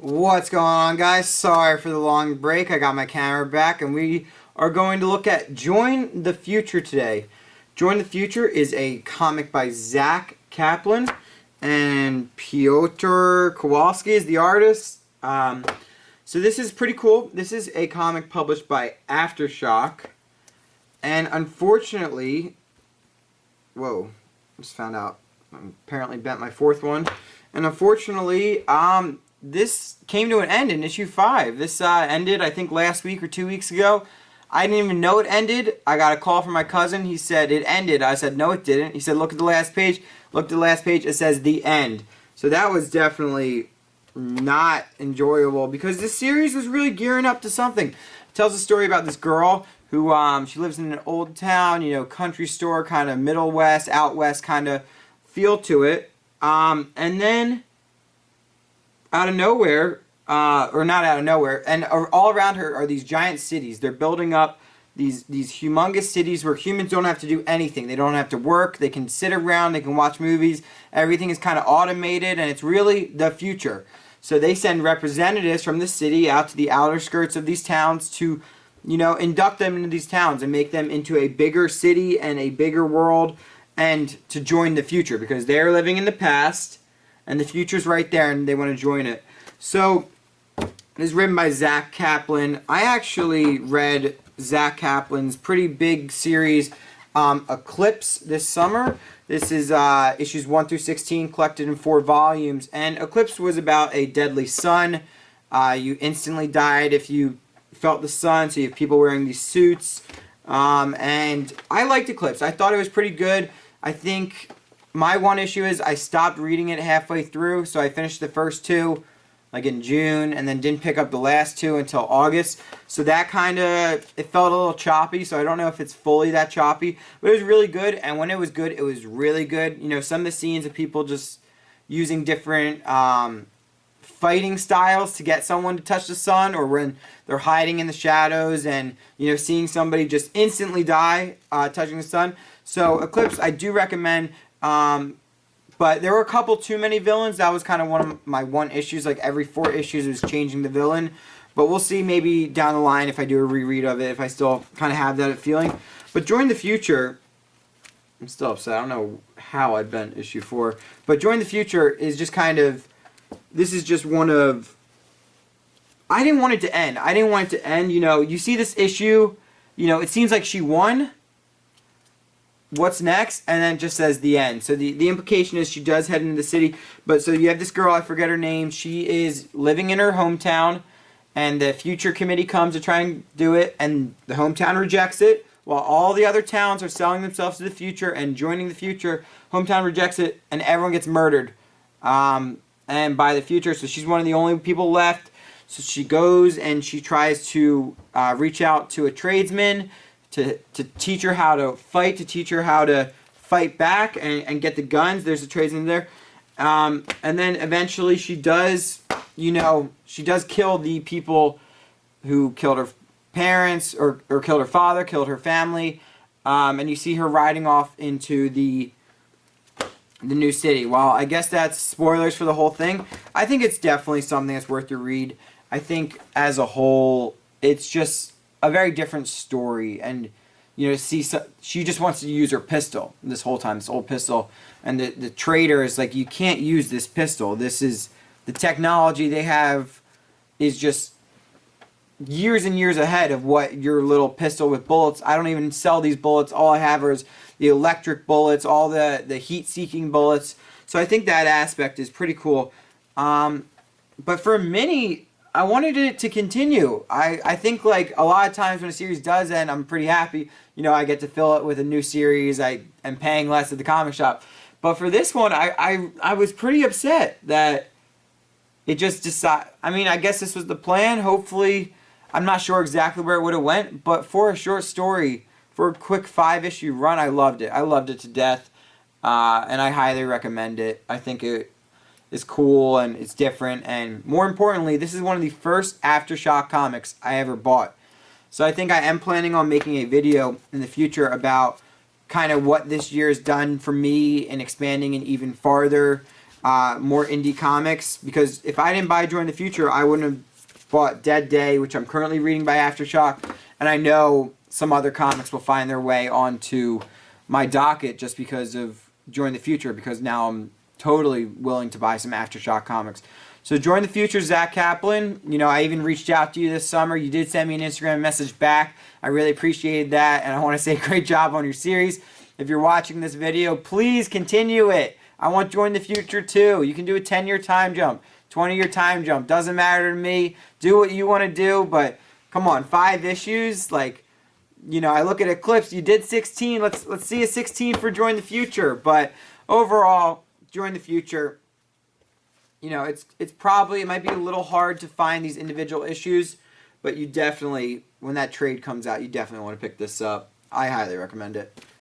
What's going on, guys? Sorry for the long break. I got my camera back and we are going to look at Join the Future today. Join the Future is a comic by Zach Kaplan and Piotr Kowalski is the artist. So this is pretty cool. This is a comic published by Aftershock. And unfortunately, whoa, just found out. I apparently bent my fourth one. And unfortunately, this came to an end in issue 5. This ended, I think, last week or 2 weeks ago. I didn't even know it ended. I got a call from my cousin. He said, it ended. I said, no, it didn't. He said, look at the last page. Looked at the last page. It says, the end. So that was definitely not enjoyable because this series was really gearing up to something. It tells a story about this girl who, she lives in an old town, you know, country store, kind of Middle West, out West kind of feel to it. And then out of nowhere, or not out of nowhere, and all around her are these giant cities. They're building up these humongous cities where humans don't have to do anything. They don't have to work. They can sit around. They can watch movies. Everything is kind of automated, and it's really the future. So they send representatives from the city out to the outer skirts of these towns to, you know, induct them into these towns and make them into a bigger city and a bigger world and to join the future because they're living in the past and the future's right there and they want to join it. So it is written by Zach Kaplan. I actually read Zach Kaplan's pretty big series Eclipse this summer. This is issues 1 through 16 collected in 4 volumes, and Eclipse was about a deadly sun. You instantly died if you felt the sun, so you have people wearing these suits. And I liked Eclipse. I thought it was pretty good. I think my one issue is I stopped reading it halfway through, so I finished the first 2 like in June and then didn't pick up the last 2 until August. So that kind of, it felt a little choppy, so I don't know if it's fully that choppy, but it was really good, and when it was good, it was really good. You know, some of the scenes of people just using different fighting styles to get someone to touch the sun, or when they're hiding in the shadows and, you know, seeing somebody just instantly die touching the sun. So Eclipse, I do recommend. But there were a couple too many villains. That was kind of one of my issues. Like every 4 issues, it was changing the villain. But we'll see maybe down the line if I do a reread of it, if I still kind of have that feeling. But Join the Future, I'm still upset. I don't know how I bent issue 4. But Join the Future is just kind of, this is just one of, I didn't want it to end. I didn't want it to end. You know, you see this issue, you know, it seems like she won. What's next? And then it just says the end. So the implication is she does head into the city. But so you have this girl, I forget her name. She is living in her hometown. And the future committee comes to try and do it. And the hometown rejects it. While all the other towns are selling themselves to the future and joining the future, hometown rejects it. And everyone gets murdered. And by the future. So she's one of the only people left. So she goes and she tries to reach out to a tradesman to teach her how to fight, to teach her how to fight back and get the guns. There's a tradesman there. And then eventually she does, you know, she does kill the people who killed her parents or killed her father, killed her family. And you see her riding off into the new city. Well, I guess that's spoilers for the whole thing. I think it's definitely something that's worth your read. I think as a whole, it's just a very different story, and you know, she just wants to use her pistol this whole time, this old pistol, and the trader is like, you can't use this pistol. This is the technology they have is just years and years ahead of what your little pistol with bullets. I don't even sell these bullets. All I have is the electric bullets, all the heat-seeking bullets. So I think that aspect is pretty cool. But for Mini, I wanted it to continue. I think like a lot of times when a series does end, I'm pretty happy. You know, I get to fill it with a new series. I am paying less at the comic shop. But for this one, I was pretty upset that it just decided. I mean, I guess this was the plan. Hopefully, I'm not sure exactly where it would have went. But for a short story, for a quick 5-issue run, I loved it. I loved it to death. And I highly recommend it. I think it is cool and it's different, and more importantly, this is one of the first Aftershock comics I ever bought. So I think I am planning on making a video in the future about kind of what this year has done for me and expanding it even farther more indie comics, because if I didn't buy Join the Future, I wouldn't have bought Dead Day, which I'm currently reading by Aftershock, and I know some other comics will find their way onto my docket just because of Join the Future, because now I'm totally willing to buy some Aftershock comics. So Join the Future, Zach Kaplan. You know, I even reached out to you this summer. You did send me an Instagram message back. I really appreciated that, and I want to say great job on your series. If you're watching this video, please continue it. I want Join the Future too. You can do a 10-year time jump, 20-year time jump. Doesn't matter to me. Do what you want to do, but come on, 5 issues. Like, you know, I look at Eclipse. You did 16. Let's see a 16 for Join the Future. But overall, Join the Future, you know, it's probably, it might be a little hard to find these individual issues, but you definitely, when that trade comes out, you definitely want to pick this up. I highly recommend it.